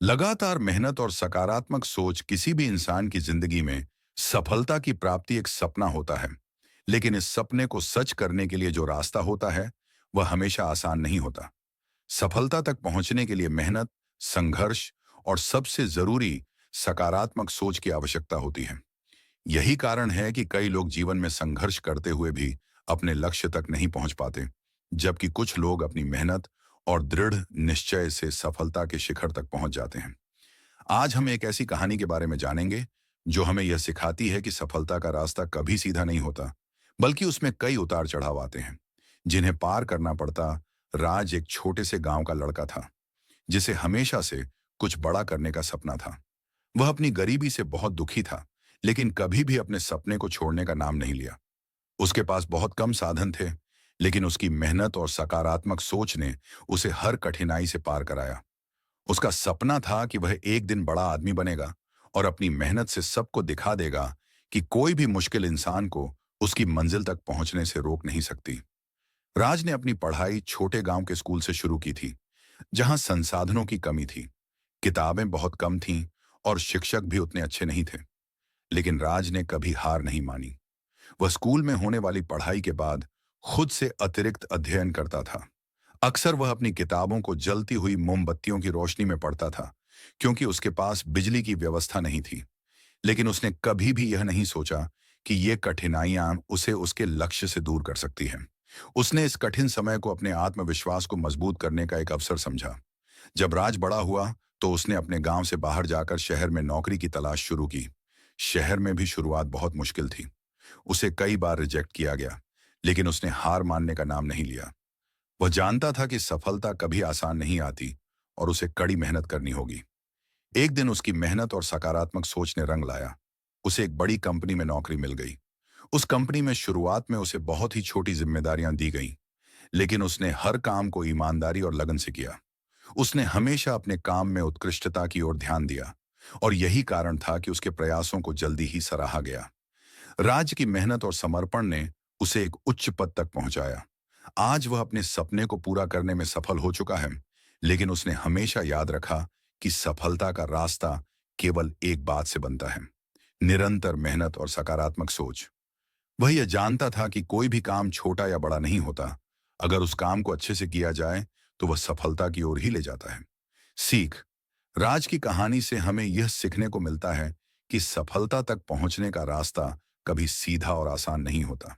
लगातार मेहनत और सकारात्मक सोच किसी भी इंसान की जिंदगी में सफलता की प्राप्ति एक सपना होता है। लेकिन इस सपने को सच करने के लिए जो रास्ता होता है वह हमेशा आसान नहीं होता। सफलता तक पहुंचने के लिए मेहनत, संघर्ष और सबसे जरूरी सकारात्मक सोच की आवश्यकता होती है। यही कारण है कि कई लोग जीवन में संघर्ष करते हुए भी अपने लक्ष्य तक नहीं पहुंच पाते, जबकि कुछ लोग अपनी मेहनत और दृढ़ निश्चय से सफलता के शिखर तक पहुंच जाते हैं। आज हम एक ऐसी कहानी के बारे में जानेंगे जो हमें यह सिखाती है कि सफलता का रास्ता कभी सीधा नहीं होता, बल्कि उसमें कई उतार चढ़ाव आते हैं जिन्हें पार करना पड़ता। राज एक छोटे से गांव का लड़का था जिसे हमेशा से कुछ बड़ा करने का सपना था। वह अपनी गरीबी से बहुत दुखी था, लेकिन कभी भी अपने सपने को छोड़ने का नाम नहीं लिया। उसके पास बहुत कम साधन थे, लेकिन उसकी मेहनत और सकारात्मक सोच ने उसे हर कठिनाई से पार कराया। उसका सपना था कि वह एक दिन बड़ा आदमी बनेगा और अपनी मेहनत से सबको दिखा देगा कि कोई भी मुश्किल इंसान को उसकी मंजिल तक पहुंचने से रोक नहीं सकती। राज ने अपनी पढ़ाई छोटे गांव के स्कूल से शुरू की थी, जहां संसाधनों की कमी थी, किताबें बहुत कम थीं और शिक्षक भी उतने अच्छे नहीं थे। लेकिन राज ने कभी हार नहीं मानी। वह स्कूल में होने वाली पढ़ाई के बाद खुद से अतिरिक्त अध्ययन करता था। अक्सर वह अपनी किताबों को जलती हुई मोमबत्तियों की रोशनी में पढ़ता था, क्योंकि उसके पास बिजली की व्यवस्था नहीं थी। लेकिन उसने कभी भी यह नहीं सोचा कि ये कठिनाइयां उसे उसके लक्ष्य से दूर कर सकती हैं। उसने इस कठिन समय को अपने आत्मविश्वास को मजबूत करने का एक अवसर समझा। जब राज बड़ा हुआ तो उसने अपने गांव से बाहर जाकर शहर में नौकरी की तलाश शुरू की। शहर में भी शुरुआत बहुत मुश्किल थी। उसे कई बार रिजेक्ट किया गया, लेकिन उसने हार मानने का नाम नहीं लिया। वह जानता था कि सफलता कभी आसान नहीं आती और उसे कड़ी मेहनत करनी होगी। एक दिन उसकी मेहनत और सकारात्मक सोच ने रंग लाया। उसे एक बड़ी कंपनी में नौकरी मिल गई। उस कंपनी में शुरुआत में उसे बहुत ही छोटी जिम्मेदारियां दी गईं, लेकिन उसने हर काम को ईमानदारी और लगन से किया। उसने हमेशा अपने काम में उत्कृष्टता की ओर ध्यान दिया और यही कारण था कि उसके प्रयासों को जल्दी ही सराहा गया। राज की मेहनत और समर्पण ने उसे एक उच्च पद तक पहुंचाया। आज वह अपने सपने को पूरा करने में सफल हो चुका है, लेकिन उसने हमेशा याद रखा कि सफलता का रास्ता केवल एक बात से बनता है: निरंतर मेहनत और सकारात्मक सोच। वह यह जानता था कि कोई भी काम छोटा या बड़ा नहीं होता। अगर उस काम को अच्छे से किया जाए तो वह सफलता की ओर ही ले जाता है। सीख: राज की कहानी से हमें यह सीखने को मिलता है कि सफलता तक पहुंचने का रास्ता कभी सीधा और आसान नहीं होता।